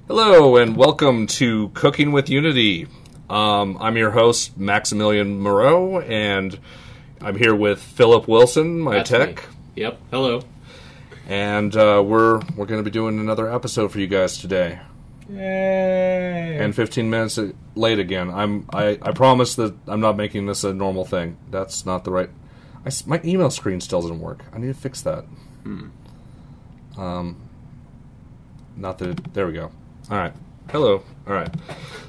Hello and welcome to Cooking with Unity. I'm your host, Maximilian Moreau, and I'm here with Philip Wilson, my That's tech. me. Yep. Hello. And we're going to be doing another episode for you guys today. Yay! And 15 minutes late again. I promise that I'm not making this a normal thing. That's not the right. My email screen still doesn't work. I need to fix that. Not that. There we go. All right. Hello. All right.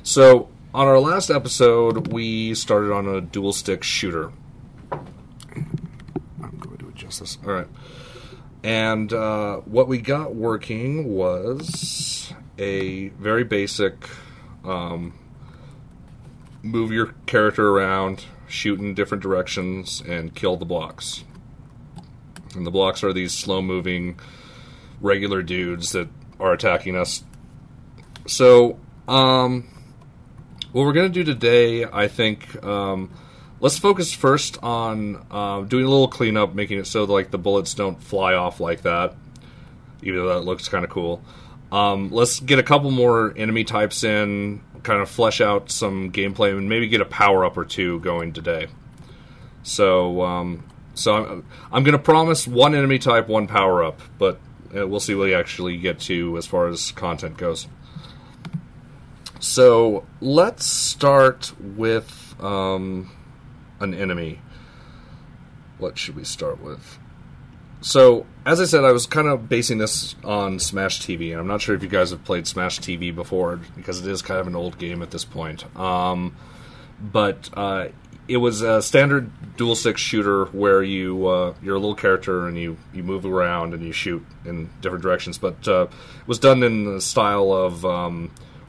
So on our last episode, we started on a dual stick shooter. I'm going to adjust this. All right. And what we got working was a very basic move your character around, shoot in different directions, and kill the blocks. And the blocks are these slow-moving, regular dudes that are attacking us. So, what we're going to do today, I think, let's focus first on doing a little cleanup, making it so like the bullets don't fly off like that, even though that looks kind of cool. Let's get a couple more enemy types in, kind of flesh out some gameplay, and maybe get a power-up or two going today. So I'm going to promise one enemy type, one power-up, but we'll see what we actually get to as far as content goes. So let's start with an enemy. What should we start with? So, as I said, I was kind of basing this on Smash TV, and I'm not sure if you guys have played Smash TV before, because it is kind of an old game at this point. But it was a standard dual-stick shooter where you're a little character and you move around and you shoot in different directions. But it was done in the style of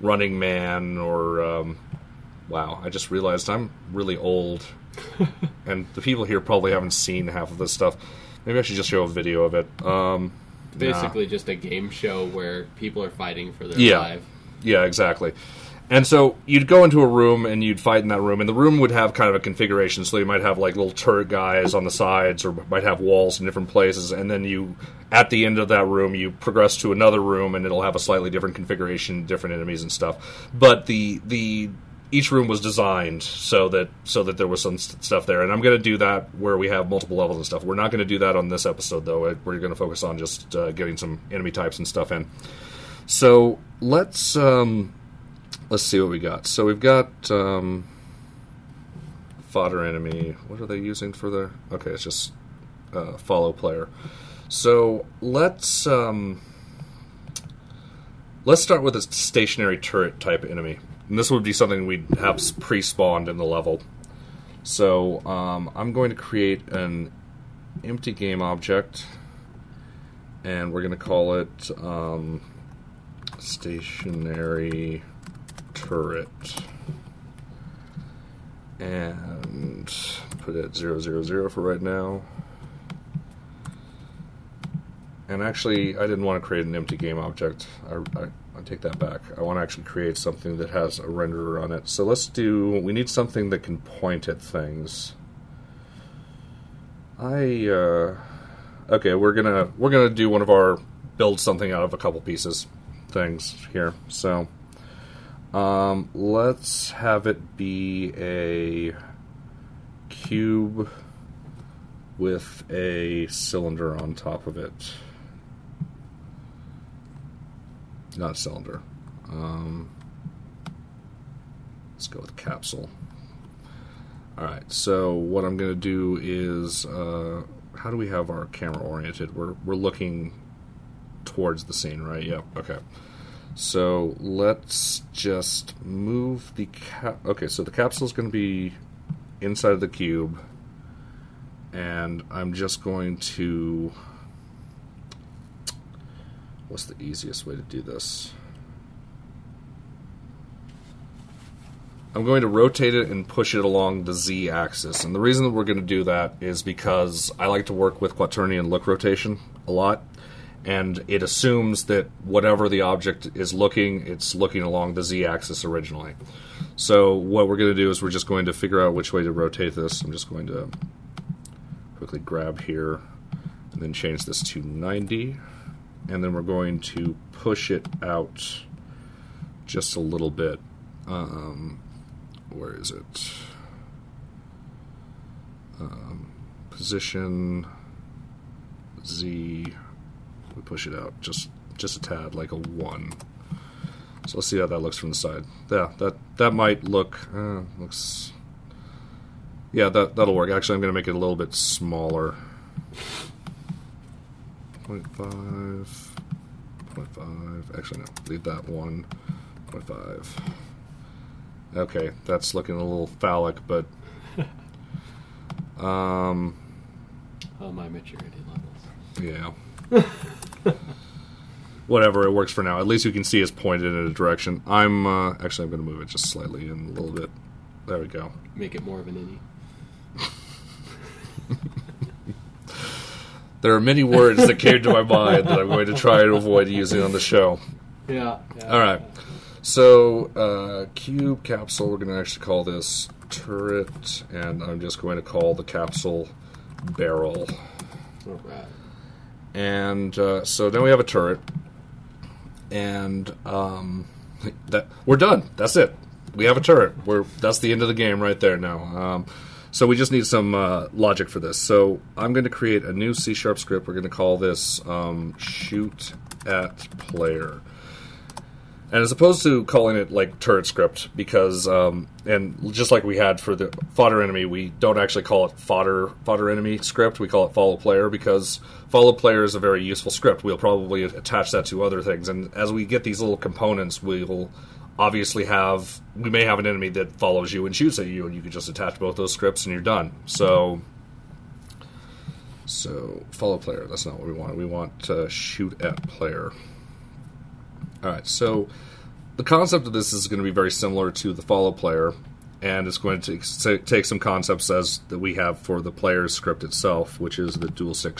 Running Man or... wow, I just realized I'm really old. And the people here probably haven't seen half of this stuff. Maybe I should just show a video of it. Basically just a game show where people are fighting for their life. Yeah, exactly. And so you'd go into a room and you'd fight in that room, and the room would have kind of a configuration, so you might have like little turret guys on the sides, or might have walls in different places, and then at the end of that room, you progress to another room, and it'll have a slightly different configuration, different enemies and stuff. But each room was designed so that there was some stuff there, and I'm going to do that where we have multiple levels and stuff. We're not going to do that on this episode, though. We're going to focus on just getting some enemy types and stuff in. So let's see what we got. So we've got fodder enemy. What are they using for their... Okay, it's just follow player. So let's start with a stationary turret type enemy. And this would be something we'd have pre-spawned in the level. So I'm going to create an empty game object, and we're going to call it stationary turret, and put it at 000 for right now. And actually, I didn't want to create an empty game object. I take that back. I want to actually create something that has a renderer on it. So we need something that can point at things. Okay, we're gonna do one of our build something out of a couple pieces things here. So let's have it be a cube with a cylinder on top of it. Not cylinder. Let's go with capsule. Alright, so what I'm going to do is, how do we have our camera oriented? We're looking towards the scene, right? Yep, okay. So let's just move the okay, so the capsule is going to be inside of the cube, and I'm just going to... What's the easiest way to do this? I'm going to rotate it and push it along the Z-axis. And the reason that we're going to do that is because I like to work with quaternion look rotation a lot. And it assumes that whatever the object is looking, it's looking along the Z-axis originally. So what we're going to do is we're just going to figure out which way to rotate this. I'm just going to quickly grab here and then change this to 90. And then we're going to push it out just a little bit. Where is it? Position Z. We push it out just a tad, like a 1. So let's see how that looks from the side. Yeah, that might look looks. Yeah, that'll work. Actually, I'm going to make it a little bit smaller. 0.5. 0.5. Actually, no. Leave that 1. 0.5. Okay, that's looking a little phallic, but oh, my maturity levels. Yeah. Whatever, it works for now. At least you can see it's pointed in a direction. I'm going to move it just slightly in a little bit. There we go. Make it more of an innie. There are many words that came to my mind that I'm going to try to avoid using on the show. Yeah. All right. So, cube capsule, we're going to actually call this turret, and I'm just going to call the capsule barrel. All right. And so then we have a turret, and we're done. That's it. We have a turret. That's the end of the game right there now. So we just need some logic for this. So I'm going to create a new C# script. We're going to call this shoot at player. And as opposed to calling it like turret script, because and just like we had for the fodder enemy, we don't actually call it fodder enemy script. We call it follow player, because follow player is a very useful script. We'll probably attach that to other things, and as we get these little components, we will obviously we may have an enemy that follows you and shoots at you, and you can just attach both those scripts and you're done. So follow player, that's not what we want. We want shoot at player. All right, so the concept of this is going to be very similar to the follow player, and it's going to take some concepts that we have for the player's script itself, which is the dual stick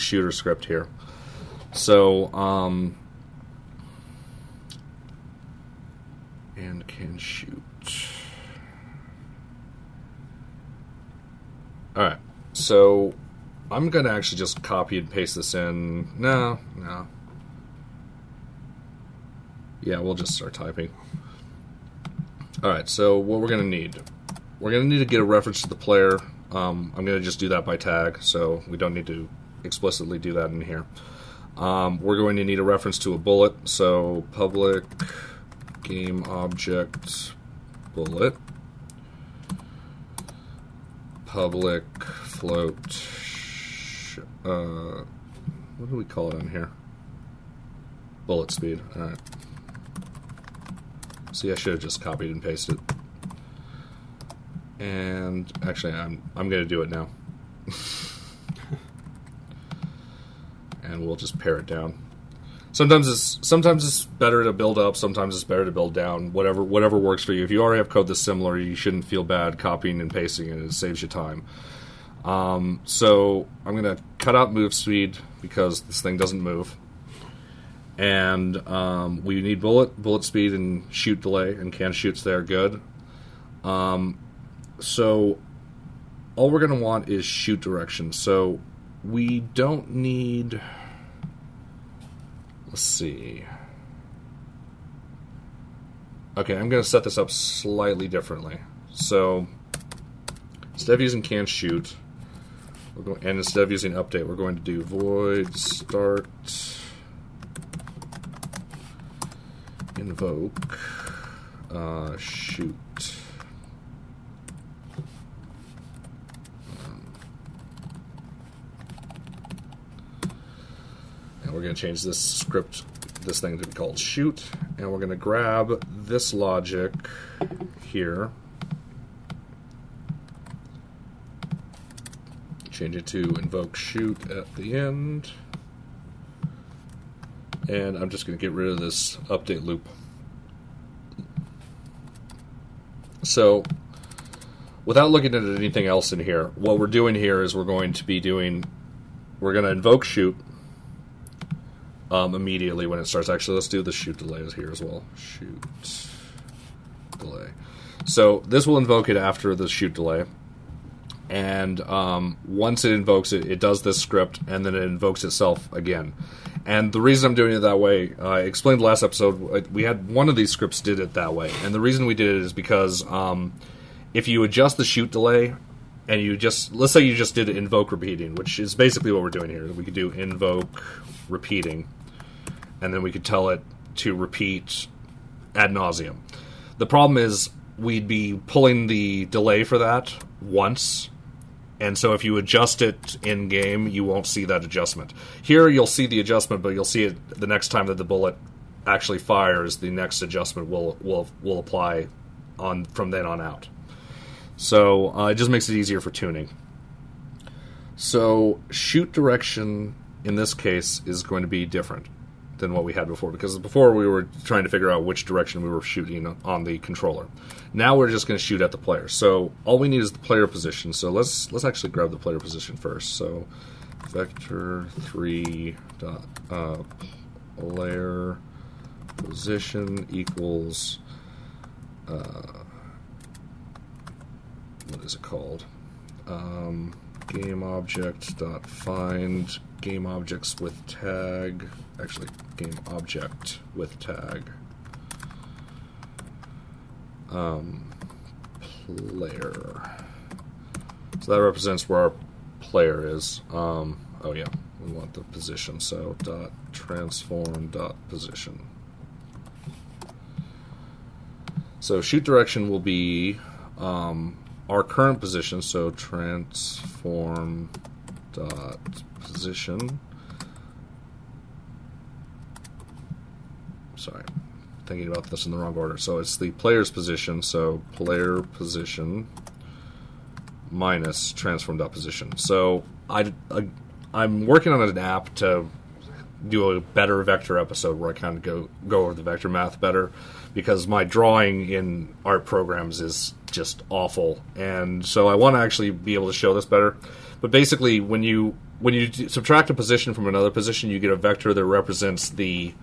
shooter script here. So, and can shoot. All right, so I'm going to actually just copy and paste this in. No. Yeah, we'll just start typing. Alright, so what we're going to need. We're going to need to get a reference to the player. I'm going to just do that by tag, so we don't need to explicitly do that in here. We're going to need a reference to a bullet, so public game object bullet. Public float. What do we call it on here? Bullet speed. Alright. See, I should have just copied and pasted. And actually, I'm going to do it now. And we'll just pare it down. Sometimes it's better to build up. Sometimes it's better to build down. Whatever works for you. If you already have code that's similar, you shouldn't feel bad copying and pasting it. It saves you time. So I'm going to cut out move speed because this thing doesn't move. And we need bullet speed, and shoot delay, and can shoots there. Good. So all we're going to want is shoot direction. So we don't need. Let's see. Okay, I'm going to set this up slightly differently. So instead of using can shoot, and instead of using update, we're going to do void start. Invoke shoot. And we're going to change this thing to be called shoot, and we're going to grab this logic here, change it to invoke shoot at the end. And I'm just going to get rid of this update loop. So, without looking at anything else in here, what we're doing here is we're going to invoke shoot immediately when it starts. Actually, let's do the shoot delay here as well. Shoot delay. So, this will invoke it after the shoot delay. And once it invokes it, it does this script, and then it invokes itself again. And the reason I'm doing it that way, I explained last episode, we had one of these scripts did it that way. And the reason we did it is because if you adjust the shoot delay, and let's say you just did invoke repeating, which is basically what we're doing here. We could do invoke repeating, and then we could tell it to repeat ad nauseum. The problem is we'd be pulling the delay for that once, and so if you adjust it in-game, you won't see that adjustment. Here you'll see the adjustment, but you'll see it the next time that the bullet actually fires, the next adjustment will apply from then on out. So it just makes it easier for tuning. So shoot direction in this case is going to be different than what we had before, because before we were trying to figure out which direction we were shooting on the controller. Now we're just going to shoot at the player. So all we need is the player position. So let's actually grab the player position first. So vector3 dot player position equals what is it called? Game object dot find game objects with tag. Actually, game object with tag. Player. So that represents where our player is. Oh yeah, we want the position. So dot transform dot position. So shoot direction will be our current position. So transform dot position. Sorry, thinking about this in the wrong order. So it's the player's position. So player position minus transform dot position. So I'm working on an app to do a better vector episode where I kind of go over the vector math better, because my drawing in art programs is just awful, and so I want to actually be able to show this better. But basically, when you subtract a position from another position, you get a vector that represents the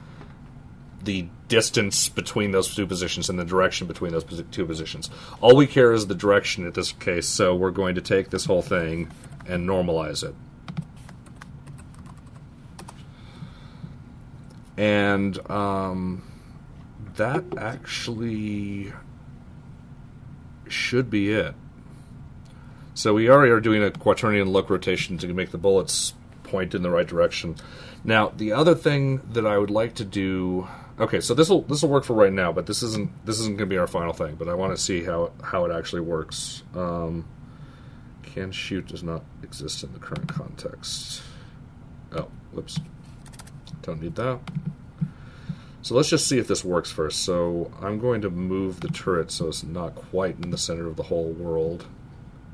distance between those two positions and the direction between those two positions. All we care is the direction in this case, so we're going to take this whole thing and normalize it. And that actually should be it. So we already are doing a quaternion look rotation to make the bullets point in the right direction. Now, the other thing that I would like to do... Okay, so this will work for right now, but this isn't going to be our final thing. But I want to see how it actually works. Can shoot does not exist in the current context. Oh, whoops. Don't need that. So let's just see if this works first. So I'm going to move the turret so it's not quite in the center of the whole world.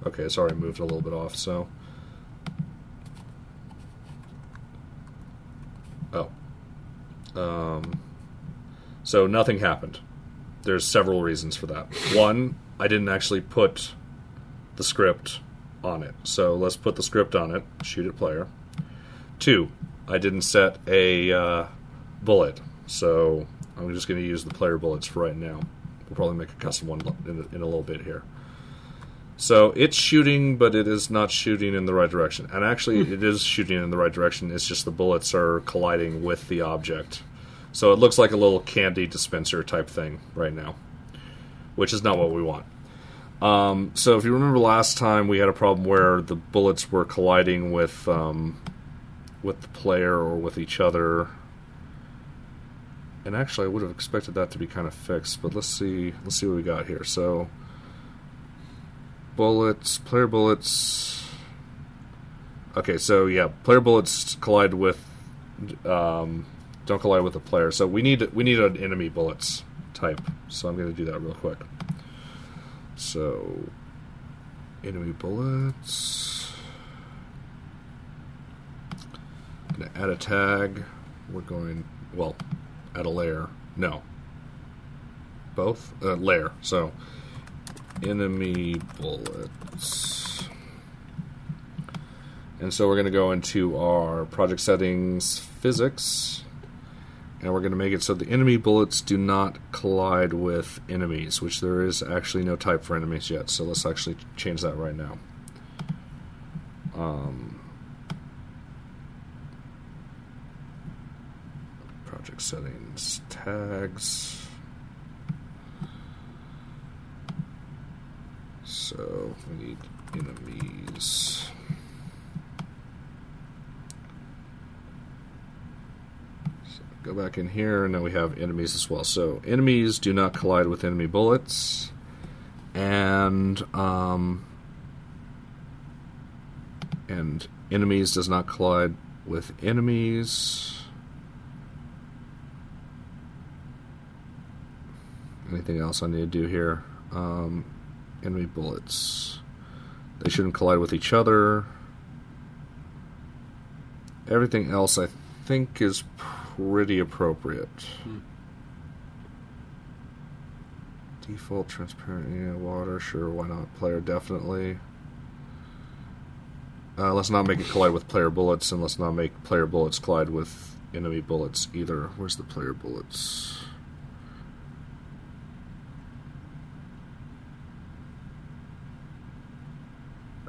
Okay, it's already moved a little bit off, so... Oh. So nothing happened. There's several reasons for that. One, I didn't actually put the script on it. So let's put the script on it, shoot at player. Two, I didn't set a bullet. So I'm just going to use the player bullets for right now. We'll probably make a custom one in a little bit here. So it's shooting, but it is not shooting in the right direction. And actually, it is shooting in the right direction. It's just the bullets are colliding with the object. So it looks like a little candy dispenser type thing right now, which is not what we want. So if you remember last time, we had a problem where the bullets were colliding with the player or with each other. And actually, I would have expected that to be kind of fixed, but let's see what we got here. So, bullets, player bullets. Okay, so yeah, player bullets collide with, don't collide with the player. So we need an enemy bullets type. So I'm going to do that real quick. So, enemy bullets. I'm going to add a tag. We're going, well, add a layer. No. Both? Layer. So, enemy bullets. And so we're going to go into our project settings, physics, and we're going to make it so the enemy bullets do not collide with enemies, which there is actually no type for enemies yet. So let's actually change that right now. Project settings, tags. So we need enemies. So go back in here, and now we have enemies as well. So enemies do not collide with enemy bullets, and enemies does not collide with enemies. Anything else I need to do here? Enemy bullets. They shouldn't collide with each other. Everything else I think is pretty appropriate. Default transparent water, sure, why not? Player, definitely. Let's not make it collide with player bullets, and let's not make player bullets collide with enemy bullets either. Where's the player bullets?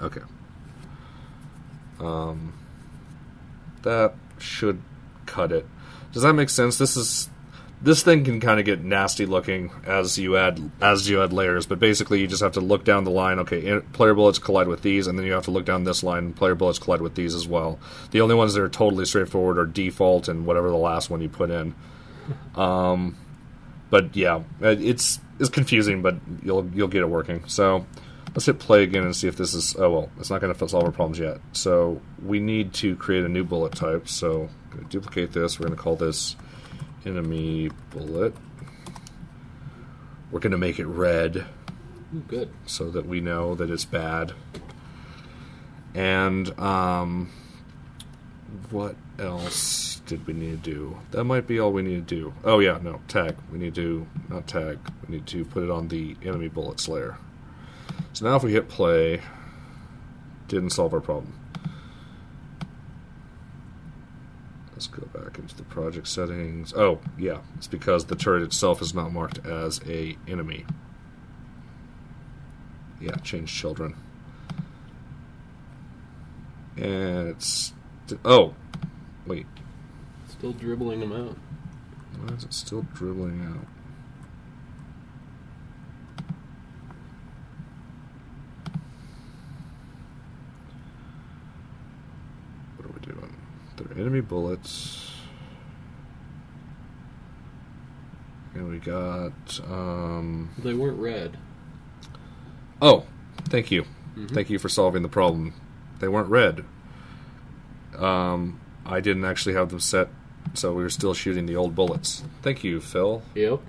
Okay. That should cut it. Does that make sense? This thing can kind of get nasty looking as you add layers, but basically you just have to look down the line. Okay, player bullets collide with these, and then you have to look down this line. Player bullets collide with these as well. The only ones that are totally straightforward are default and whatever the last one you put in. But yeah, it's confusing, but you'll get it working. So let's hit play again and see if this is... Oh, well, it's not going to solve our problems yet. So we need to create a new bullet type. So I'm going to duplicate this. We're going to call this enemy bullet. We're going to make it red. Ooh, good. So that we know that it's bad. And what else did we need to do? That might be all we need to do. Oh, yeah, no, tag. We need to... Not tag. We need to put it on the enemy bullets layer. So now if we hit play, didn't solve our problem. Let's go back into the project settings. Oh, yeah, it's because the turret itself is not marked as a enemy. Yeah, change children. And it's... Oh, wait. Still dribbling them out. Why is it still dribbling out? They're enemy bullets. And we got... They weren't red. Oh, thank you. Mm-hmm. Thank you for solving the problem. They weren't red. I didn't actually have them set, so we were still shooting the old bullets. Thank you, Phil. Yep.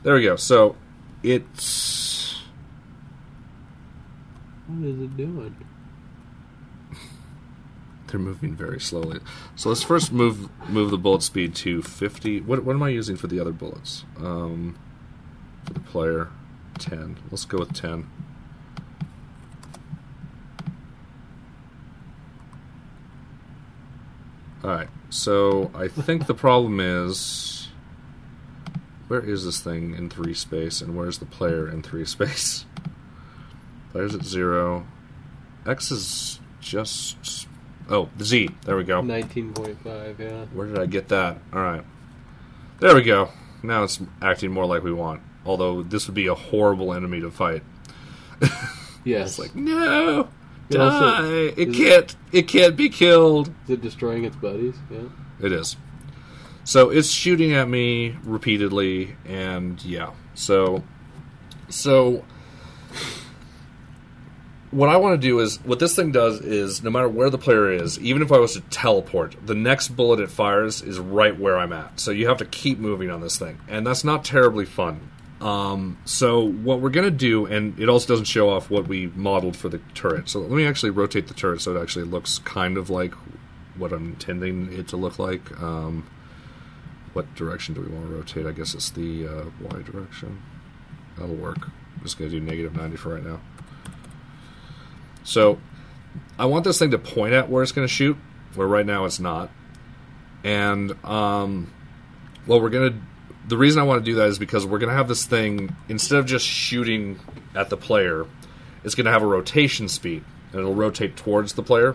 There we go. So, it's... What is it doing? They're moving very slowly. So let's first move the bullet speed to 50. What am I using for the other bullets? For the player, 10. Let's go with 10. Alright, so I think the problem is... Where is this thing in 3 space, and where's the player in 3 space? Player's at 0. X is just... Oh, the Z. There we go. 19.5, yeah. Where did I get that? Alright. There we go. Now it's acting more like we want. Although, this would be a horrible enemy to fight. Yes. It's like, no! Die! Also, it can't be killed! Is it destroying its buddies? Yeah. It is. So, it's shooting at me repeatedly, and yeah. So... What I want to do is, what this thing does is, no matter where the player is, even if I was to teleport, the next bullet it fires is right where I'm at. So you have to keep moving on this thing. And that's not terribly fun. So what we're going to do, and it also doesn't show off what we modeled for the turret. So let me actually rotate the turret so it actually looks kind of like what I'm intending it to look like. What direction do we want to rotate? I guess it's the Y direction. That'll work. I'm just going to do -90 for right now. So, I want this thing to point at where it's going to shoot, where right now it's not. And, the reason I want to do that is because we're going to have this thing, instead of just shooting at the player, it's going to have a rotation speed. and it'll rotate towards the player.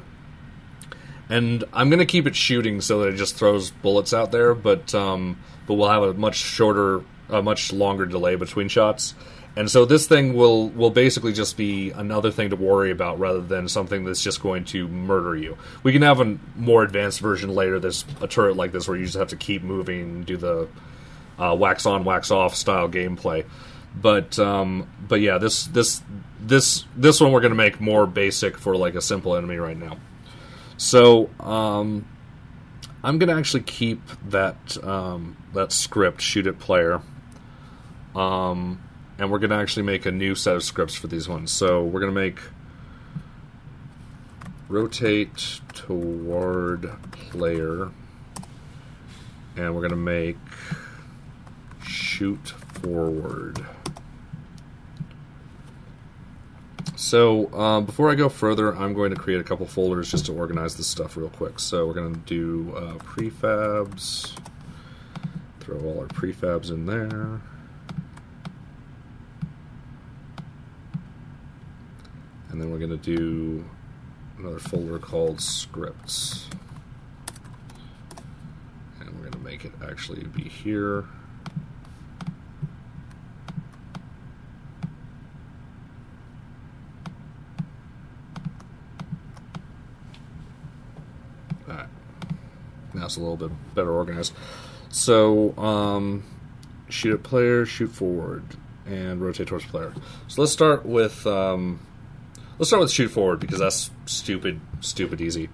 And I'm going to keep it shooting so that it just throws bullets out there, but we'll have a much longer delay between shots. And so this thing will basically just be another thing to worry about rather than something that's just going to murder you. We can have a more advanced version later. There's a turret like this where you just have to keep moving and do the wax on, wax off style gameplay. But yeah, this one we're going to make more basic for like a simple enemy right now. So I'm going to actually keep that script, shoot it player. And we're going to actually make a new set of scripts for these ones. So we're going to make rotate toward player, and we're going to make shoot forward. So before I go further, I'm going to create a couple folders just to organize this stuff real quick. So we're going to do prefabs, throw all our prefabs in there. And then we're going to do another folder called scripts. And we're going to make it actually be here. Alright. Now it's a little bit better organized. So, shoot at player, shoot forward, and rotate towards player. So let's start with shoot forward because that's stupid easy.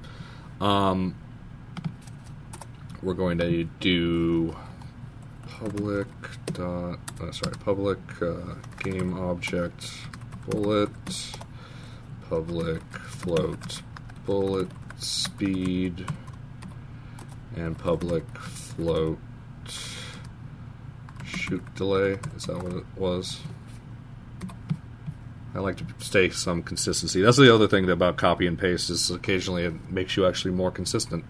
We're going to do public game object bullet, public float bullet speed, and public float shoot delay. Is that what it was? I like to stay some consistency. That's the other thing about copy and paste is occasionally it makes you actually more consistent.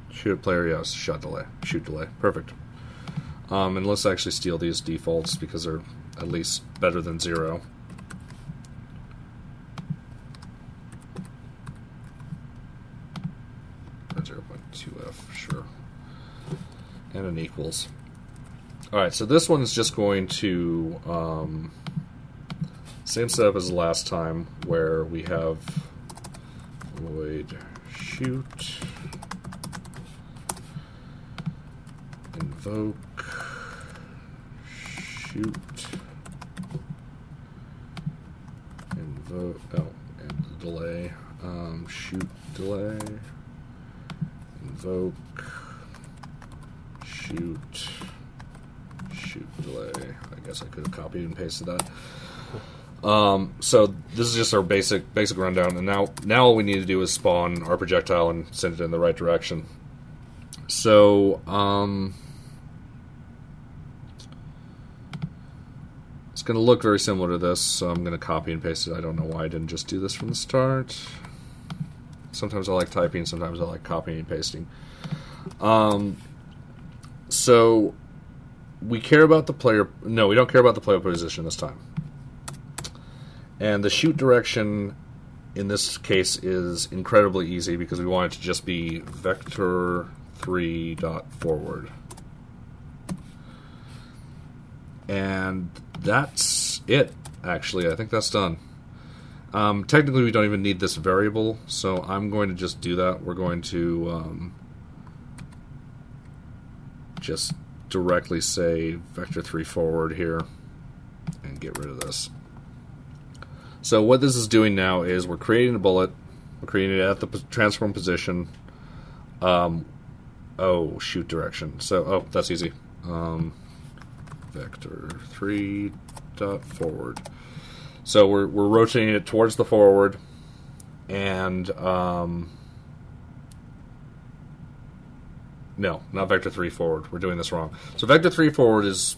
Shoot player, yes. Shoot delay. Perfect. And let's actually steal these defaults because they're at least better than 0. Or 0.2f, sure. And an equals. Alright, so this one is just going to same setup as the last time where we have void shoot, invoke, shoot, invoke, and the delay, shoot delay, invoke, shoot delay. I guess I could have copied and pasted that. So this is just our basic rundown, and now all we need to do is spawn our projectile and send it in the right direction. So it's going to look very similar to this, so I'm going to copy and paste it. I don't know why I didn't just do this from the start. Sometimes I like typing, sometimes I like copying and pasting. So we care about the player. No, we don't care about the player position this time. And the shoot direction in this case is incredibly easy because we want it to just be vector3.forward. And that's it, actually. I think that's done. Technically, we don't even need this variable, so I'm going to just do that. We're going to just directly say vector3 forward here and get rid of this. So what this is doing now is we're creating a bullet. We're creating it at the transform position. Shoot direction. So, that's easy. Vector3.forward. So we're rotating it towards the forward, and no, not vector3 forward. We're doing this wrong. So vector3 forward is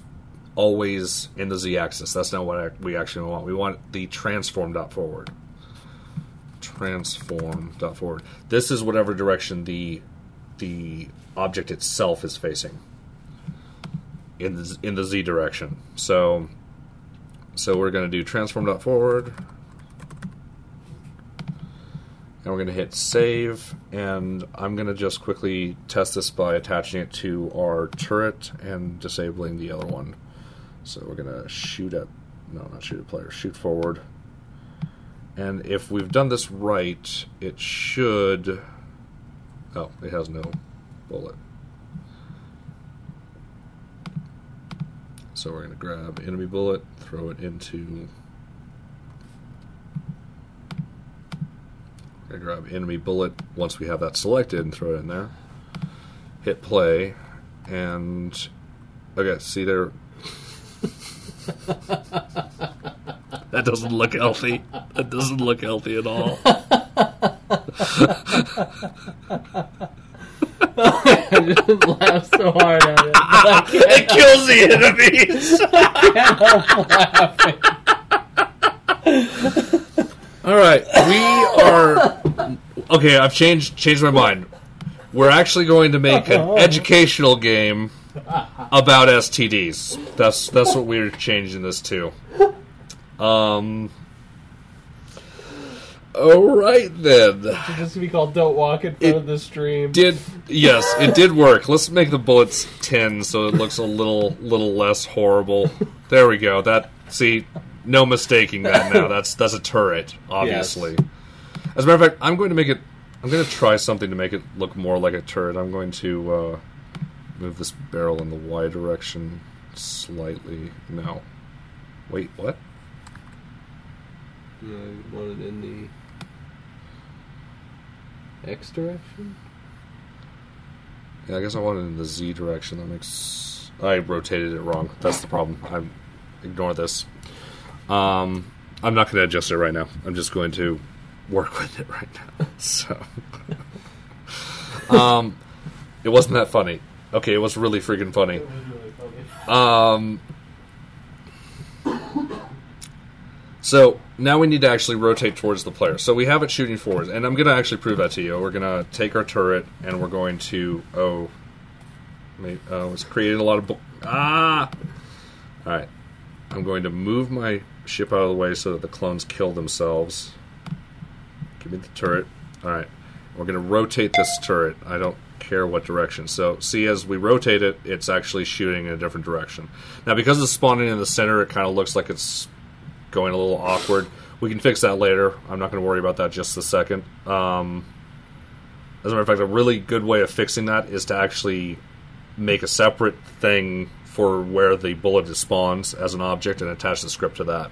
always in the z-axis. That's not what we actually want. We want the transform.forward. Transform.forward. This is whatever direction the object itself is facing in the z direction. So we're going to do transform.forward, And we're going to hit save, and I'm going to just quickly test this by attaching it to our turret and disabling the other one. So we're going to shoot forward. And if we've done this right, it should... Oh, it has no bullet. So we're going to grab enemy bullet, throw it into... We're going to grab enemy bullet once we have that selected and throw it in there. Hit play, and... Okay, see there... That doesn't look healthy. That doesn't look healthy at all. I just laugh so hard at it. It kills the enemies. I can't help laughing. All right, we are... Okay, I've changed my mind. We're actually going to make an educational game about STDs. That's what we're changing this to. All right then. It's just to be called "Don't Walk in Front of the Stream." Yes, it did work. Let's make the bullets 10 so it looks a little less horrible. There we go. See, no mistaking that now. That's a turret, obviously. Yes. As a matter of fact, I'm going to try something to make it look more like a turret. I'm going to move this barrel in the Y direction slightly. No. Wait, what? No, you want it in the X direction? Yeah, I guess I want it in the Z direction. I rotated it wrong. That's the problem. Ignore this. I'm not going to adjust it right now. I'm just going to work with it right now. So, it wasn't that funny. Okay, it was really freaking funny. It was really funny. So now we need to actually rotate towards the player. So we have it shooting forward, and I'm going to actually prove that to you. We're going to take our turret, and we're going to... it's creating a lot of... Alright. I'm going to move my ship out of the way so that the clones kill themselves. Give me the turret. Alright. We're going to rotate this turret. I don't care what direction. So, see, as we rotate it, it's actually shooting in a different direction. Now, because it's spawning in the center, it kind of looks like it's going a little awkward. We can fix that later. I'm not going to worry about that just a second. As a matter of fact, a really good way of fixing that is to actually make a separate thing for where the bullet spawns as an object and attach the script to that.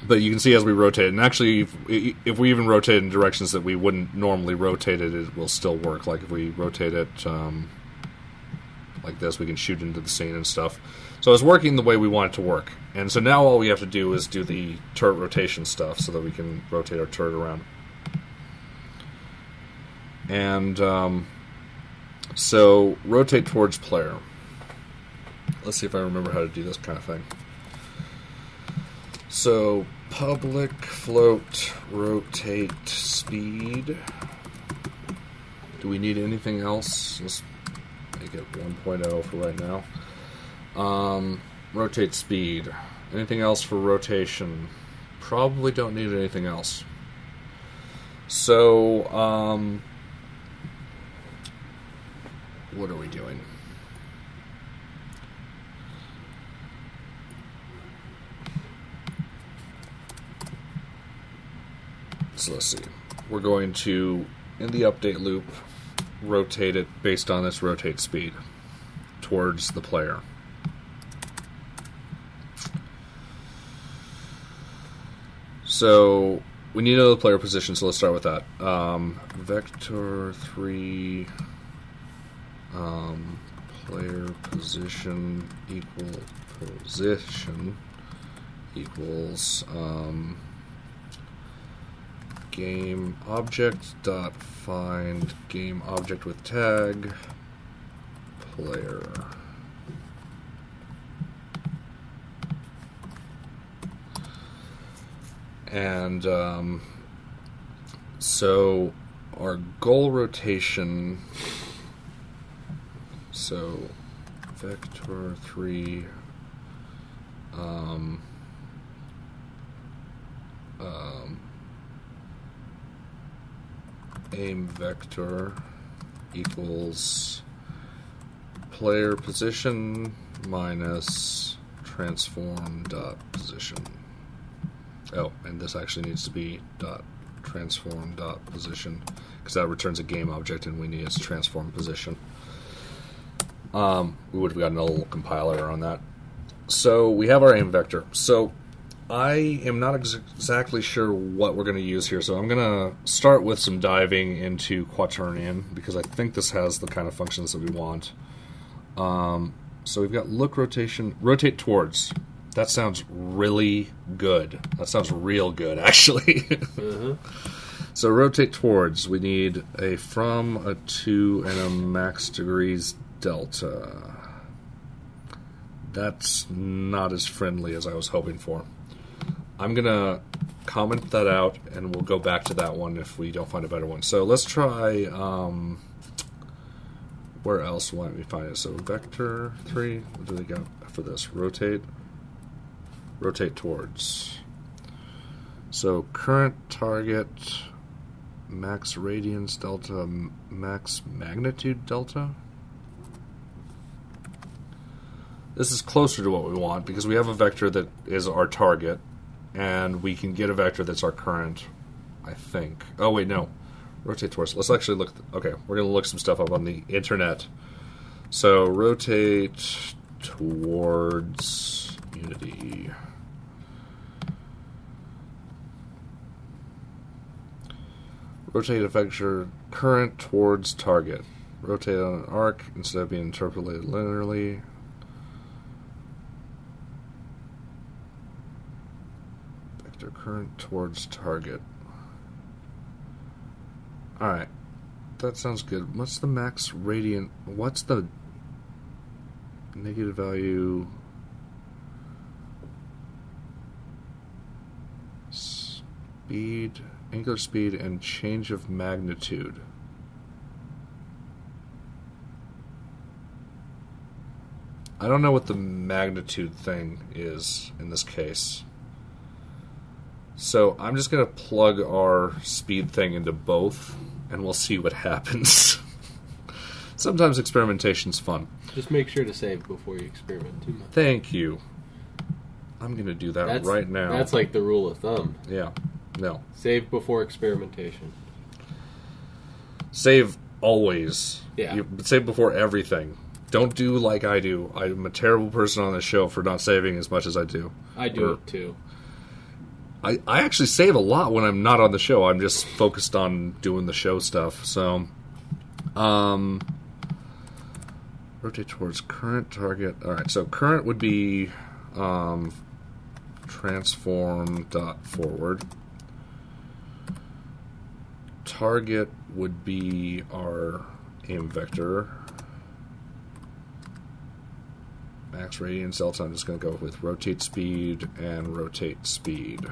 But you can see as we rotate, and actually if we even rotate in directions that we wouldn't normally rotate it will still work. Like if we rotate it like this, we can shoot into the scene and stuff. So it's working the way we want it to work. And so now all we have to do is do the turret rotation stuff so that we can rotate our turret around. And so rotate towards player. Let's see if I remember how to do this kind of thing. So public float rotate speed. Do we need anything else? Let's make it 1.0 for right now. Rotate speed. Anything else for rotation? Probably don't need anything else. So, what are we doing? So let's see. We're going to, in the update loop, rotate it based on this rotate speed towards the player. So we need to know the player position, so let's start with that. Vector 3 player position equals game object dot find game object with tag player. And so our goal rotation, so vector 3 aim vector equals player position minus transform dot position. Oh, and this actually needs to be dot transform dot position because that returns a game object and we need its transform position. We would have gotten a little compiler on that. So we have our aim vector. So I am not exactly sure what we're going to use here, so I'm going to start with some diving into Quaternion because I think this has the kind of functions that we want. So we've got look rotation, rotate towards. That sounds really good. That sounds real good, actually. So rotate towards, we need a from, a to, and a max degrees delta. That's not as friendly as I was hoping for. I'm going to comment that out, and we'll go back to that one if we don't find a better one. So let's try, where else might we find it? So vector 3, what do they got for this? Rotate towards. So current target, max radiance delta, max magnitude delta. This is closer to what we want because we have a vector that is our target, and we can get a vector that's our current, I think. Oh, wait, no. Rotate towards. Let's actually look. Okay, we're going to look some stuff up on the internet. So, rotate towards Unity. Rotate a vector current towards target. Rotate on an arc instead of being interpolated linearly. Current towards target. Alright. That sounds good. What's the max radiant? What's the negative value? Speed, angular speed, and change of magnitude. I don't know what the magnitude thing is in this case. So I'm just going to plug our speed thing into both, and we'll see what happens. Sometimes experimentation's fun. Just make sure to save before you experiment too much. Thank you. I'm going to do that right now. That's like the rule of thumb. Yeah. No. Save before experimentation. Save always. Yeah. Save before everything. Don't do like I do. I'm a terrible person on this show for not saving as much as I do. I do it too. I actually save a lot when I'm not on the show. I'm just focused on doing the show stuff. So, rotate towards current target. All right, so current would be transform dot forward. Target would be our aim vector. Max radiance delta, I'm just going to go with rotate speed and rotate speed.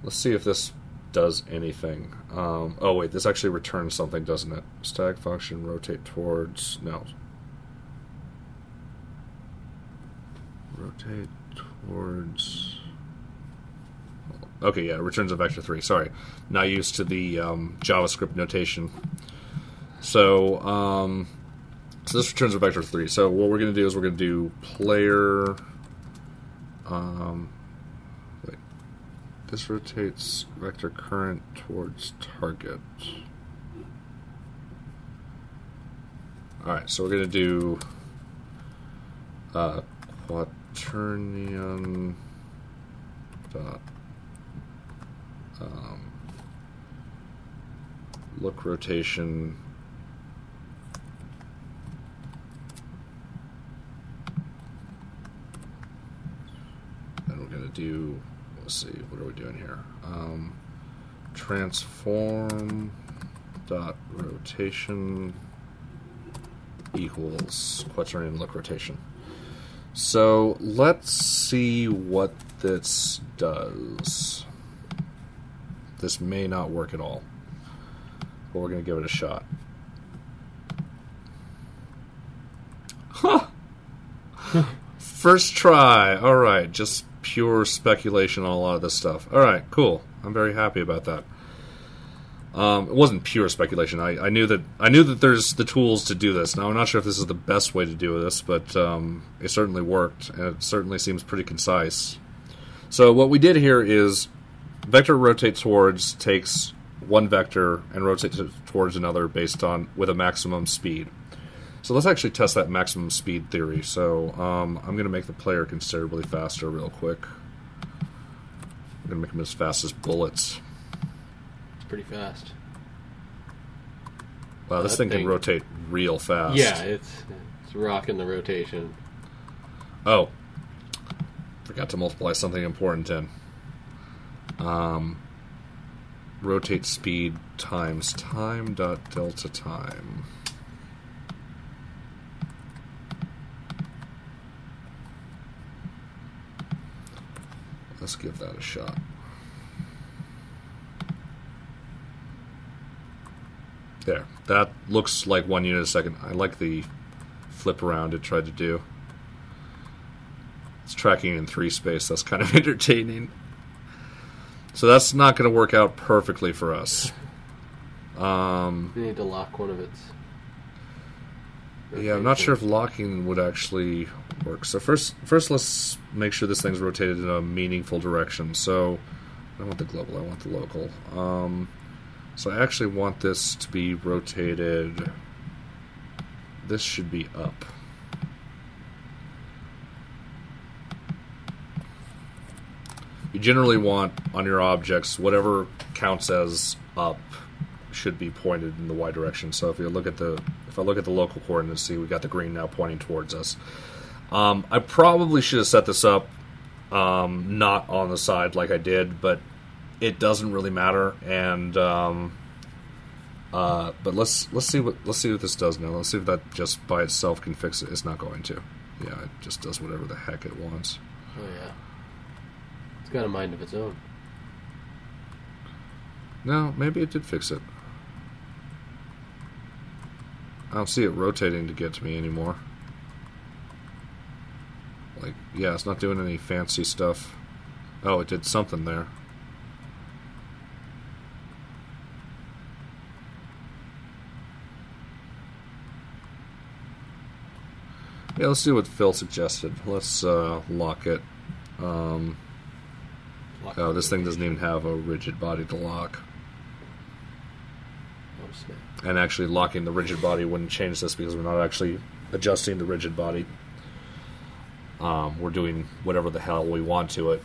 Let's see if this does anything. Oh wait, this actually returns something, doesn't it? Static function, rotate towards, no. Rotate towards, okay, yeah, it returns a vector 3, sorry. Not used to the JavaScript notation. So this returns a vector 3. So what we're going to do is we're going to do player. Wait. This rotates vector current towards target. Alright, so we're going to do quaternion dot look rotation. Do, let's see, what are we doing here? Transform dot rotation equals quaternion look rotation. So let's see what this does. This may not work at all, but we're going to give it a shot. Huh! First try. All right, just pure speculation on a lot of this stuff. All right, cool. I'm very happy about that. It wasn't pure speculation. I knew that there's the tools to do this. Now, I'm not sure if this is the best way to do this, but it certainly worked, and it certainly seems pretty concise. So what we did here is vector rotate towards takes one vector and rotates it towards another with a maximum speed. So let's actually test that maximum speed theory. So I'm going to make the player considerably faster real quick. I'm going to make them as fast as bullets. Pretty fast. Wow, this thing can rotate real fast. Yeah, it's rocking the rotation. Oh, forgot to multiply something important in. Rotate speed times time dot delta time. Let's give that a shot. There. That looks like 1 unit a second. I like the flip around it tried to do. It's tracking in 3 space. That's kind of entertaining. So that's not going to work out perfectly for us. You need to lock one of its... Yeah, I'm not sure if locking would actually work. So first let's make sure this thing's rotated in a meaningful direction. So I don't want the global, I want the local. So I actually want this to be rotated. This should be up. You generally want on your objects whatever counts as up should be pointed in the y direction. So if I look at the local coordinates, see we got the green now pointing towards us. I probably should have set this up not on the side like I did, but it doesn't really matter. And but let's see what this does now. Let's see if that just by itself can fix it. It's not going to. Yeah, it just does whatever the heck it wants. Oh yeah, it's got a mind of its own. No, maybe it did fix it. I don't see it rotating to get to me anymore. Like, yeah, it's not doing any fancy stuff. Oh, it did something there. Yeah, let's do what Phil suggested. Let's lock it. Oh, this thing doesn't even have a rigid body to lock. And actually locking the rigid body wouldn't change this because we're not actually adjusting the rigid body. We're doing whatever the hell we want to it.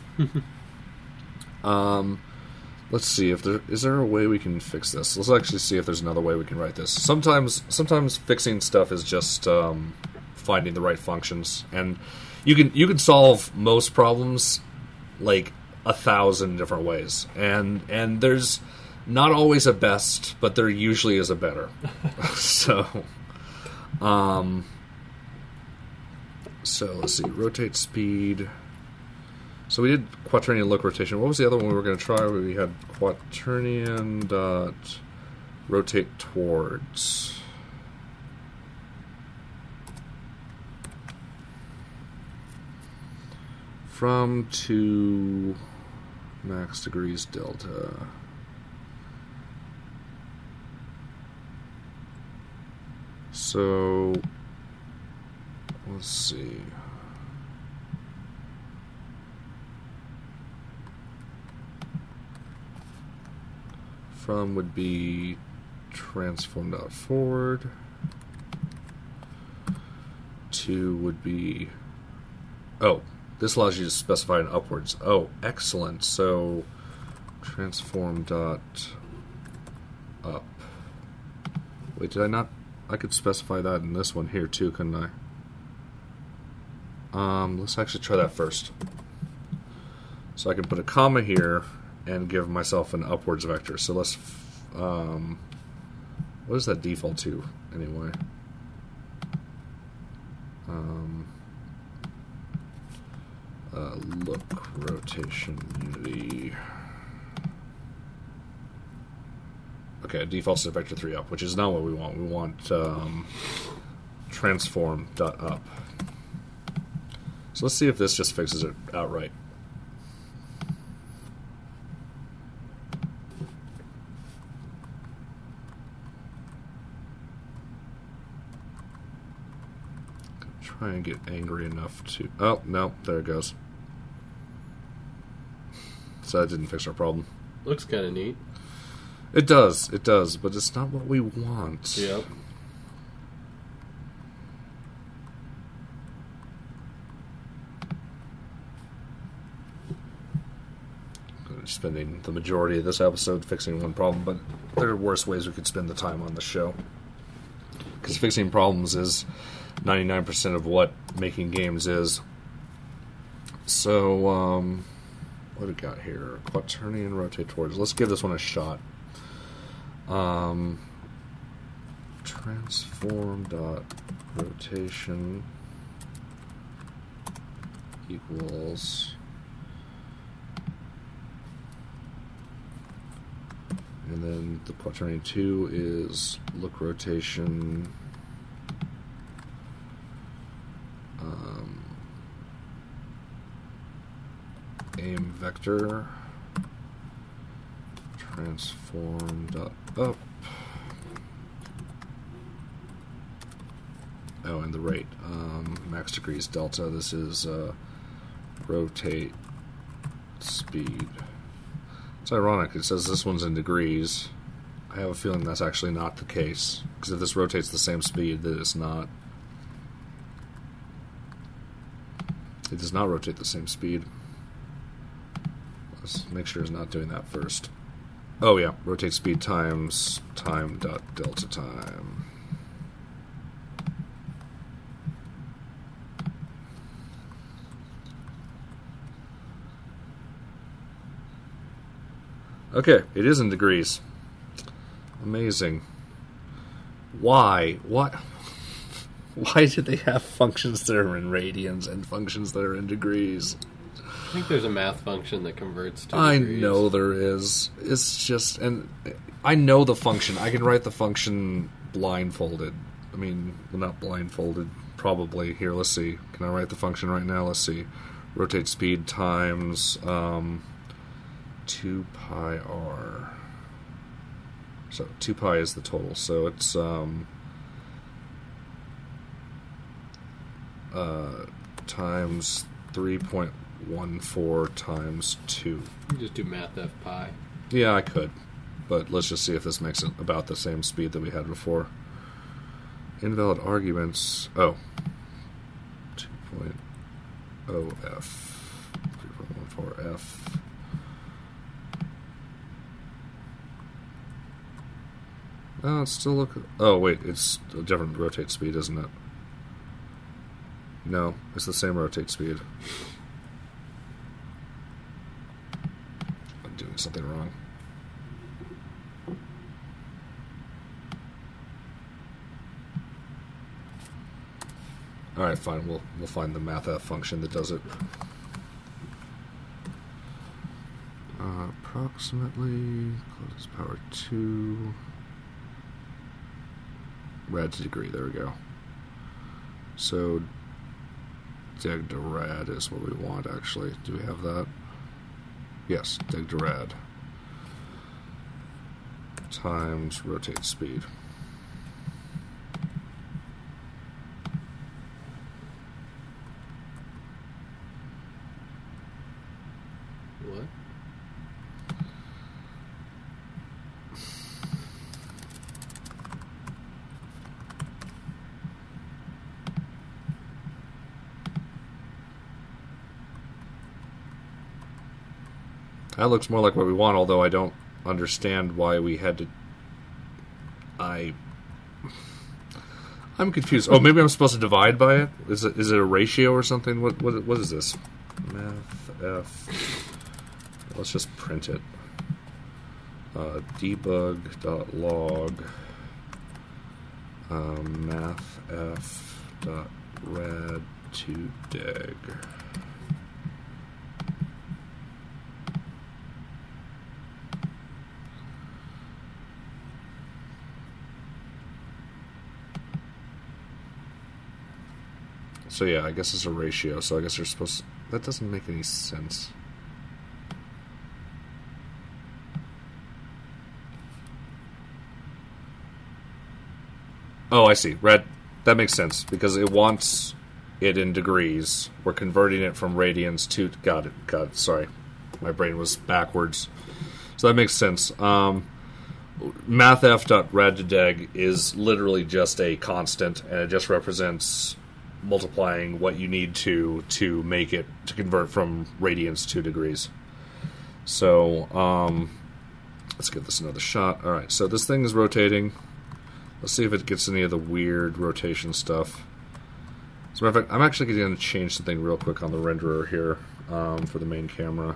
Let's see if is there a way we can fix this. Let's actually see if there's another way we can write this. Sometimes fixing stuff is just finding the right functions, and you can solve most problems like 1,000 different ways, and there's not always a best, but there usually is a better. So let's see, rotate speed. So we did quaternion look rotation. What was the other one we were going to try? We had quaternion dot rotate towards. From to max degrees delta. So let's see. From would be transform.forward. To would be, oh, this allows you to specify an upwards. Oh, excellent. So transform dot up. Wait, did I not? I could specify that in this one here too, couldn't I? Let's actually try that first. So I can put a comma here and give myself an upwards vector. So let's, what is that default to anyway? Look rotation unity. Okay, defaults to vector 3 up, which is not what we want. We want transform dot up. So let's see if this just fixes it outright. try and get angry enough to... Oh, no, there it goes. So that didn't fix our problem. Looks kind of neat. It does, but it's not what we want. Yep. Spending the majority of this episode fixing one problem, but there are worse ways we could spend the time on the show. Because fixing problems is 99% of what making games is. So, what do we got here? Quaternion rotate towards. Let's give this one a shot. Transform dot rotation equals... And then the quaternion 2 is look rotation aim vector transform dot up. Oh, and the rate max degrees delta. This is rotate speed. It's ironic, it says this one's in degrees. I have a feeling that's actually not the case, because if this rotates the same speed, then it's not. It does not rotate the same speed. Let's make sure it's not doing that first. Oh yeah, rotate speed times time dot delta time. Okay, it is in degrees. Amazing. Why? What? Why do they have functions that are in radians and functions that are in degrees? I think there's a math function that converts to I degrees. know there is. It's just... And I know the function. I can write the function blindfolded. I mean, well, not blindfolded. Probably. Here, let's see. Can I write the function right now? Let's see. Rotate speed times... 2 pi r. So 2 pi is the total. So it's times 3.14 times 2. You can just do math f pi. Yeah, I could. But let's just see if this makes it about the same speed that we had before. Invalid arguments. Oh. 2.0 f. 3.14 f. Oh, it's still look. Oh, wait, it's a different rotate speed, isn't it? No, it's the same rotate speed. I'm doing something wrong. Alright, fine, we'll find the mathf function that does it. Approximately, closest power 2. Rad to degree, there we go. So, deg to rad is what we want, actually. Do we have that? Yes, deg to rad. Times rotate speed. What? That looks more like what we want, although I don't understand why we had to... I'm confused. Oh, maybe I'm supposed to divide by it? Is it a ratio or something? What is this? Math F. Let's just print it. Debug.log math F dot rad to deg. So yeah, I guess it's a ratio, so I guess they're supposed to... That doesn't make any sense. Oh, I see. Red. That makes sense, because it wants it in degrees. We're converting it from radians to... Got it. Sorry. My brain was backwards. So that makes sense. mathf.rad2deg is literally just a constant, and it just represents multiplying what you need to make it, to convert from radians to degrees. So, let's give this another shot. Alright, so this thing is rotating. Let's see if it gets any of the weird rotation stuff. As a matter of fact, I'm actually going to change something real quick on the renderer here for the main camera.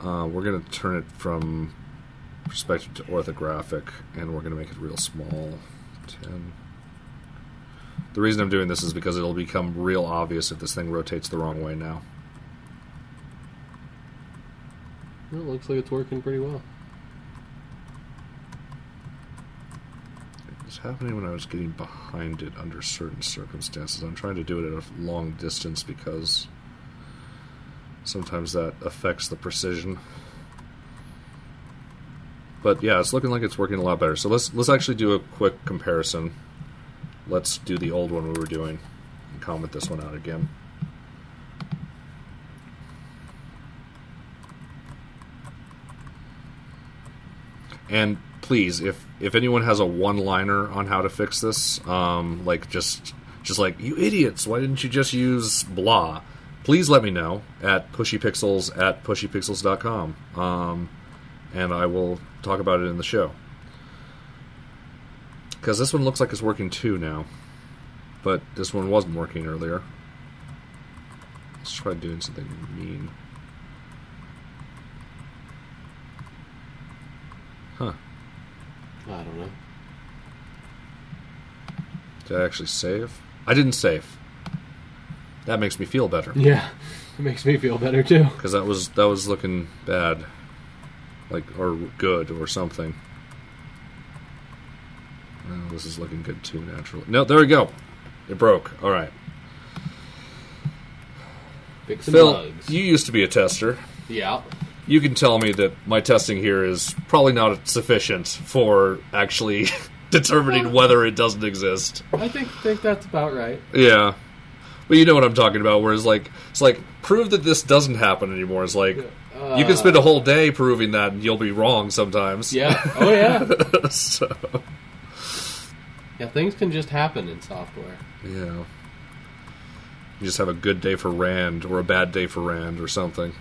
We're going to turn it from perspective to orthographic, and we're going to make it real small. 10. The reason I'm doing this is because it'll become real obvious if this thing rotates the wrong way now. Well, it looks like it's working pretty well. It was happening when I was getting behind it under certain circumstances. I'm trying to do it at a long distance because sometimes that affects the precision. But yeah, it's looking like it's working a lot better. So let's actually do a quick comparison. Let's do the old one we were doing and comment this one out again. And please, if anyone has a one-liner on how to fix this, like just like, you idiots, why didn't you just use blah? Please let me know at pushypixels@pushypixels.com, and I will talk about it in the show. Because this one looks like it's working too now, but this one wasn't working earlier. Let's try doing something mean. Huh. I don't know. Did I actually save? I didn't save. That makes me feel better. Yeah, it makes me feel better too. Because that was looking bad, like, or good or something. Oh, this is looking good too, naturally. No, there we go. It broke. All right. Fixing Phil, bugs. you used to be a tester. Yeah. You can tell me that my testing here is probably not sufficient for actually determining whether it doesn't exist. I think that's about right. Yeah. But you know what I'm talking about, where it's like, prove that this doesn't happen anymore. It's like, you can spend a whole day proving that, and you'll be wrong sometimes. Yeah. Oh, yeah. So. Yeah, things can just happen in software. Yeah. You just have a good day for Rand, or a bad day for Rand, or something.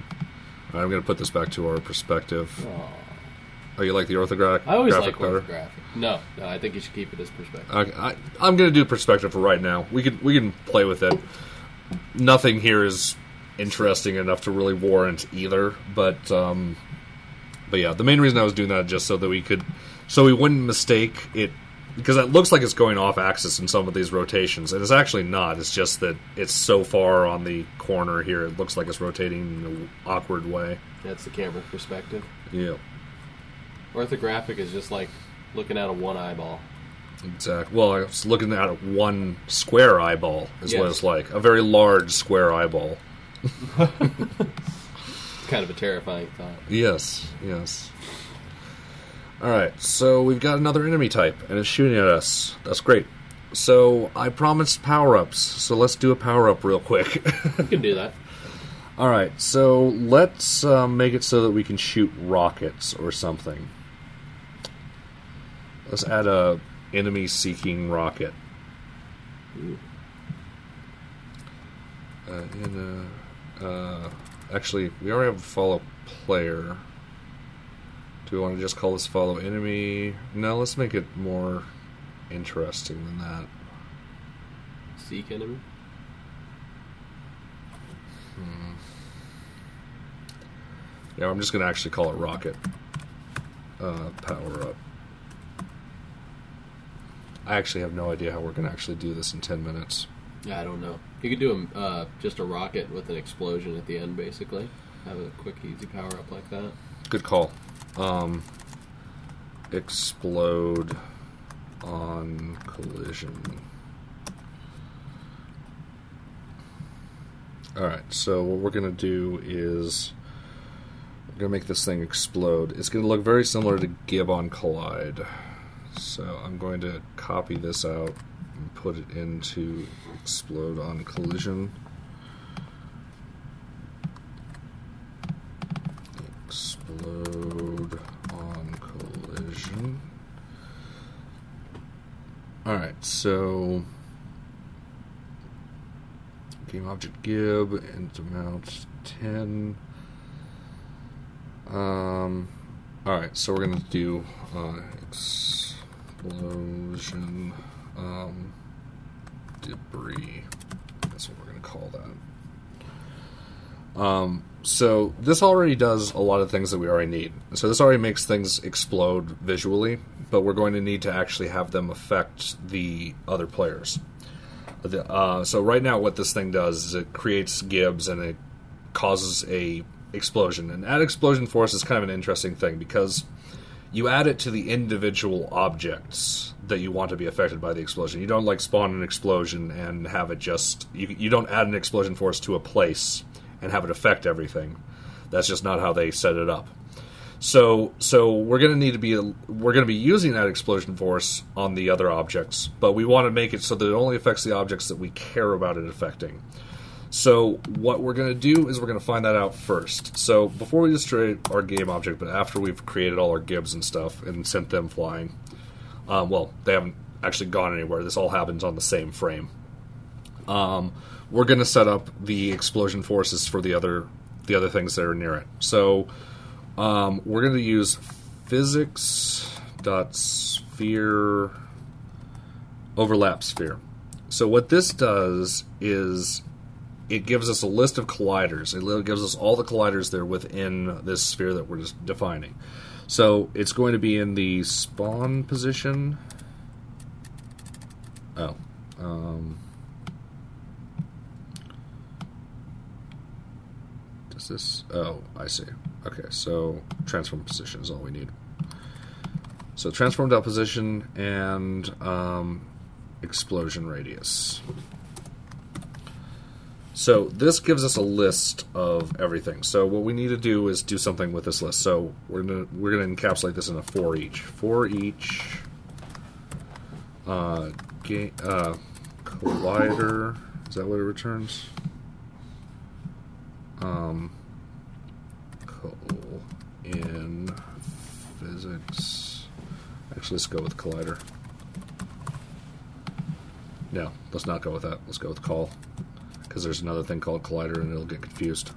All right, I'm going to put this back to our perspective. Aww. Oh, you like the orthographic? I always like better? orthographic. No, I think you should keep it as perspective. Okay, I'm going to do perspective for right now. We can play with it. Nothing here is interesting enough to really warrant either. But yeah, the main reason I was doing that is just so that we wouldn't mistake it, because it looks like it's going off axis in some of these rotations, and it's actually not. It's just that it's so far on the corner here, it looks like it's rotating in an awkward way. That's the camera perspective. Yeah. Orthographic is just like looking at a one eyeball. Exactly. Well, I was looking at one square eyeball is what Yes. it's like. A very large square eyeball. It's kind of a terrifying thought. Yes. Alright, so we've got another enemy type, and it's shooting at us. That's great. So, I promised power-ups, so let's do a power-up real quick. You can do that. Alright, so let's make it so that we can shoot rockets or something. Let's add a enemy-seeking rocket. Actually, we already have a follow player. Do we want to just call this follow enemy? No, let's make it more interesting than that. Seek enemy? Yeah, I'm just going to actually call it rocket. Power up. I actually have no idea how we're going to actually do this in 10 minutes. Yeah, I don't know. You could do just a rocket with an explosion at the end, basically. Have a quick, easy power-up like that. Good call. Explode on collision. Alright, so what we're going to do is we're going to make this thing explode. It's going to look very similar to Gib on Collide. So I'm going to copy this out, and put it into explode on collision. Explode on collision. Alright, so game object gib int amount 10. Alright, so we're going to do explosion debris. That's what we're going to call that. So this already does a lot of things that we already need. So this already makes things explode visually, but we're going to need to actually have them affect the other players. So right now what this thing does is it creates gibs and it causes a explosion. And add explosion force is kind of an interesting thing because you add it to the individual objects that you want to be affected by the explosion. You don't like spawn an explosion and have it just... You don't add an explosion force to a place and have it affect everything. That's just not how they set it up. So we're going to be using that explosion force on the other objects, but we want to make it so that it only affects the objects that we care about it affecting. So what we're going to do is we're going to find that out first. So before we destroy our game object, but after we've created all our gibs and stuff and sent them flying, well, they haven't actually gone anywhere. This all happens on the same frame. We're going to set up the explosion forces for the other things that are near it. So we're going to use physics.sphere overlap sphere. So what this does is it gives us a list of colliders. It gives us all the colliders that are within this sphere that we're just defining. So it's going to be in the spawn position. Oh. Does this... Oh, I see. Okay, so transform position is all we need. So transform.position and explosion radius. So this gives us a list of everything. So what we need to do is do something with this list. So we're gonna encapsulate this in a for each. For each collider. Is that what it returns? In physics. Actually, let's go with collider. No, let's not go with that. Let's go with call. Because there's another thing called collider and it'll get confused.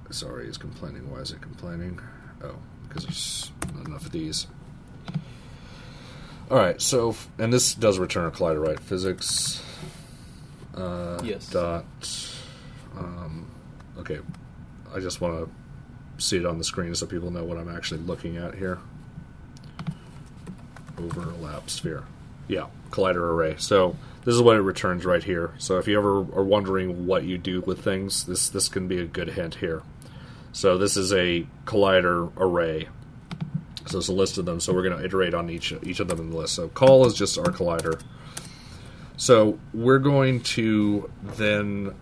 Sorry, it's complaining. Why is it complaining? Oh, because there's not enough of these. Alright, so, and this does return a collider, right? Physics. Yes. Dot. Okay, I just want to see it on the screen so people know what I'm actually looking at here. Overlap sphere. Yeah, collider array. So this is what it returns right here. So if you ever are wondering what you do with things, this can be a good hint here. So this is a collider array. So it's a list of them. So we're going to iterate on each of them in the list. So call is just our collider. So we're going to then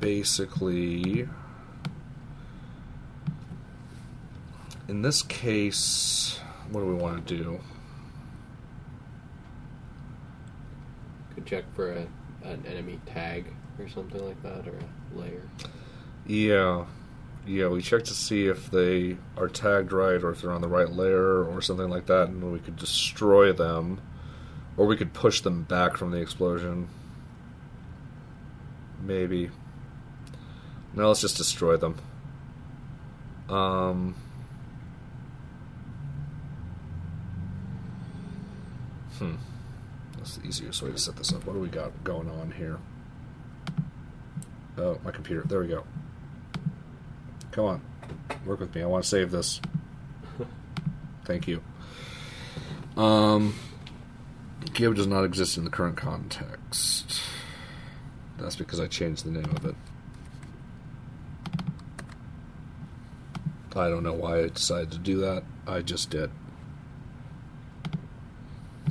basically, in this case, what do we want to do? Could check for an enemy tag or something like that, or a layer. Yeah, we check to see if they are tagged right or if they're on the right layer or something like that, and we could destroy them, or we could push them back from the explosion. Maybe. No, let's just destroy them. That's the easiest way to set this up. What do we got going on here? Oh, my computer. There we go. Come on. Work with me. I want to save this. Thank you. Gib does not exist in the current context. That's because I changed the name of it. I don't know why I decided to do that. I just did.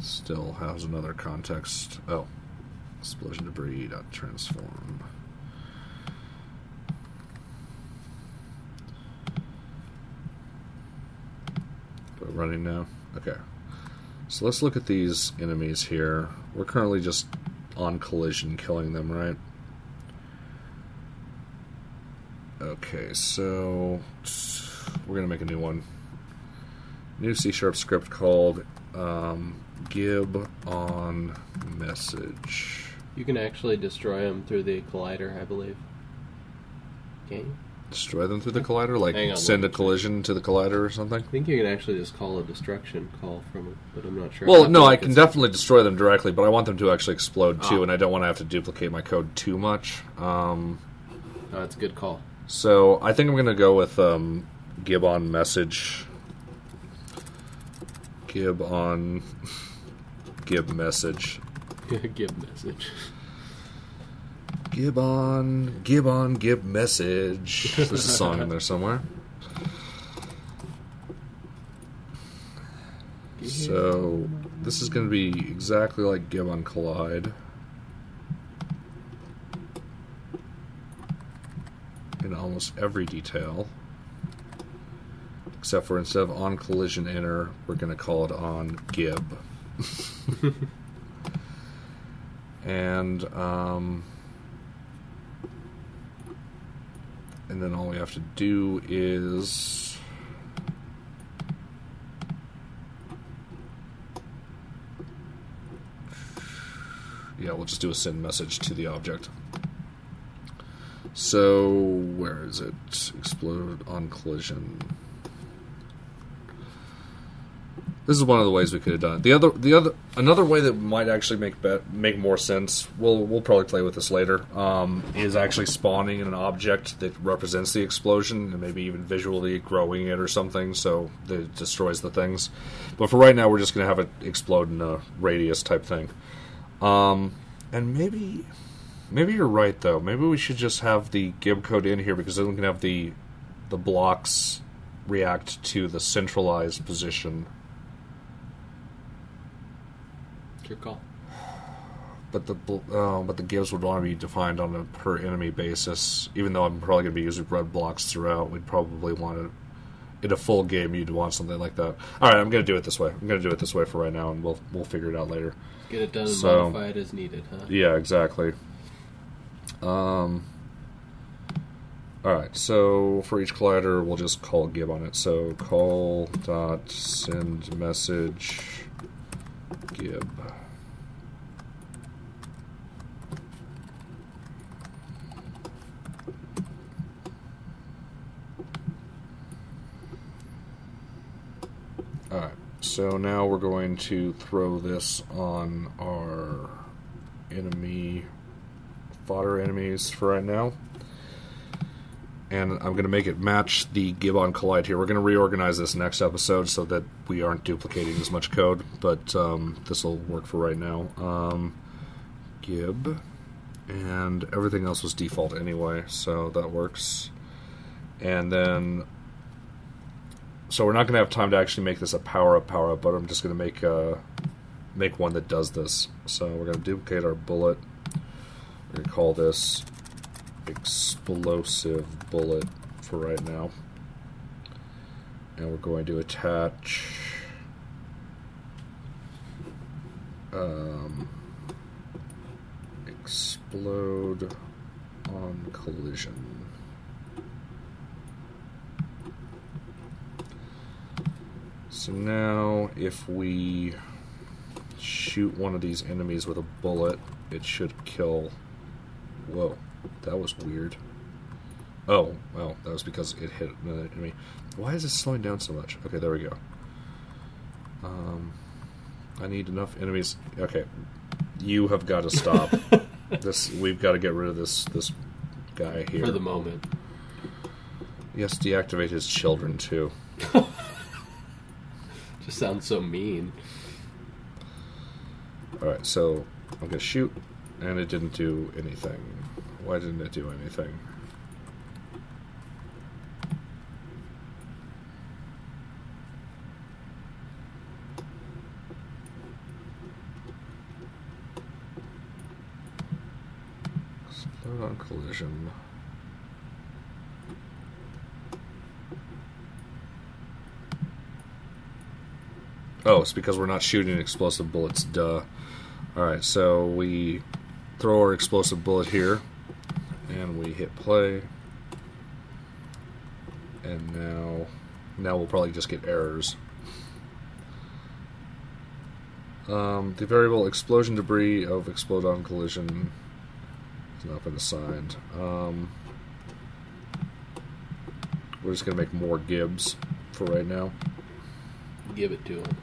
Still has another context. Oh. Explosion debris dot transform. But running now? Okay. So let's look at these enemies here. We're currently just on collision, killing them, right? Okay, so we're going to make a new one. New C# script called Gib on Message. You can actually destroy them through the collider, I believe. Can you? Destroy them through the collider? Like Hang on, send a collision to the collider or something? I think you can actually just call a destruction call from it, but I'm not sure. Well, no, I can definitely destroy them directly, but I want them to actually explode too, and I don't want to have to duplicate my code too much. No, that's a good call. So I think I'm going to go with Gib on Message. Gib Message. Give message. Gib Message. There's a song in there somewhere. So this is going to be exactly like Gib on Collide. In almost every detail. Except for instead of on collision inner, we're going to call it on Gib. And then all we have to do is we'll just do a send message to the object. So where is it? Explode on collision. This is one of the ways we could have done it. Another way that might actually make more sense. We'll probably play with this later. Is actually spawning an object that represents the explosion and maybe even visually growing it or something, so that it destroys the things. But for right now, we're just going to have it explode in a radius type thing. And maybe you're right though. Maybe we should just have the Gib code in here because then we can have the blocks react to the centralized position. Your call. But the Gibs would want to be defined on a per enemy basis. Even though I'm probably going to be using red blocks throughout, we'd probably want to, in a full game, you'd want something like that. All right, I'm going to do it this way. I'm going to do it this way for right now, and we'll figure it out later. Get it done and modify it as needed, huh? Yeah, exactly. All right, so for each collider, we'll just call Gib on it. So call dot send message Gib. Alright, so now we're going to throw this on our fodder enemies for right now. And I'm going to make it match the Gib on Collide here. We're going to reorganize this next episode so that we aren't duplicating as much code, but this will work for right now. Gib, and everything else was default anyway, so that works. And then, so we're not going to have time to actually make this a power-up, but I'm just going to make one that does this. So we're going to duplicate our bullet. We're going to call this explosive bullet for right now, and we're going to attach explode on collision. So now if we shoot one of these enemies with a bullet, it should kill. Whoa, that was weird. Oh, well, that was because it hit another enemy. Why is it slowing down so much? Okay, there we go. I need enough enemies. Okay, you have got to stop. We've got to get rid of this guy here. For the moment. Yes, deactivate his children, too. Just sounds so mean. Alright, so I'm going to shoot, and it didn't do anything. Why didn't it do anything? Explode on collision. Oh, it's because we're not shooting explosive bullets, duh. Alright, so we throw our explosive bullet here, and we hit play. And now we'll probably just get errors. The variable explosion debris of explode on collision has not been assigned. We're just going to make more gibs for right now. Give it to him.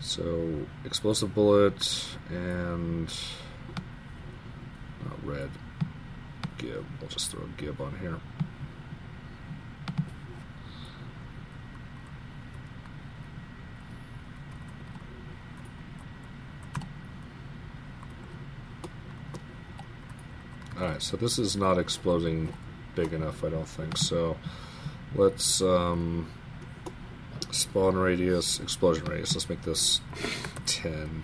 So, explosive bullet and red gib. We'll just throw a gib on here. Alright, so this is not exploding big enough, I don't think. So, let's spawn radius, explosion radius. Let's make this 10.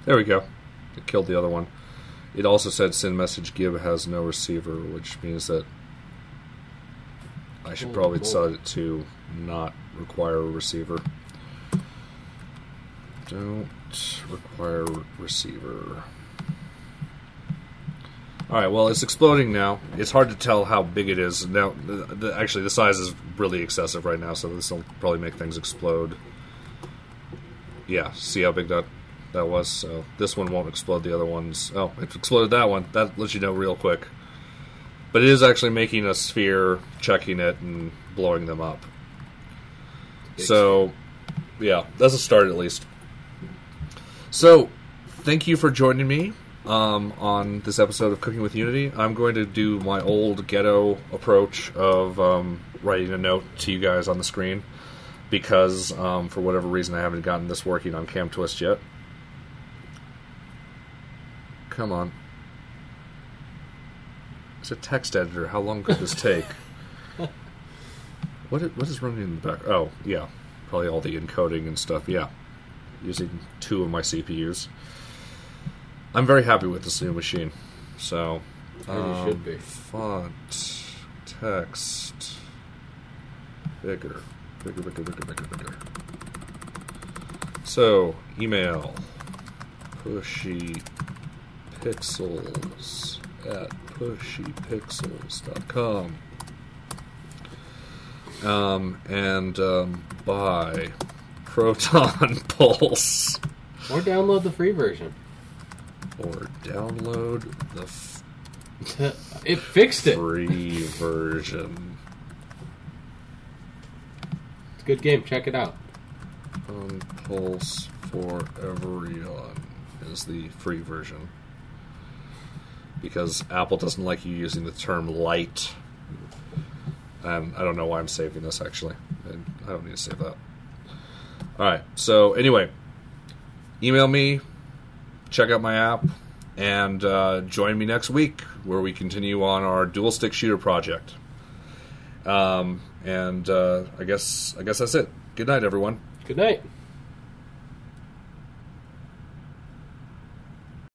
There we go. It killed the other one. It also said send message gib has no receiver, which means that I should probably decide it to not require a receiver. Don't require receiver. Alright, well, it's exploding now. It's hard to tell how big it is. Now, actually, the size is really excessive right now, so this will probably make things explode. Yeah, see how big that was? So this one won't explode the other ones. Oh, it exploded that one. That lets you know real quick. But it is actually making a sphere, checking it, and blowing them up. So, yeah, that's a start at least. So, thank you for joining me on this episode of Cooking with Unity. I'm going to do my old ghetto approach of writing a note to you guys on the screen because, for whatever reason, I haven't gotten this working on CamTwist yet. Come on. It's a text editor. How long could this take? What is running in the back? Oh, yeah. Probably all the encoding and stuff. Yeah. Using 2 of my CPUs. I'm very happy with this new machine. So, You should be. Font, text, bigger. So, email, pushypixels at pushypixels.com. And buy Proton Pulse. Or download the free version. Or download the it fixed it. free version. It's a good game. Check it out. Pulse for everyone is the free version. Because Apple doesn't like you using the term light. And I don't know why I'm saving this, actually. I don't need to save that. Alright, so anyway, email me, check out my app, and join me next week where we continue on our dual stick shooter project. I guess that's it. Good night, everyone. Good night.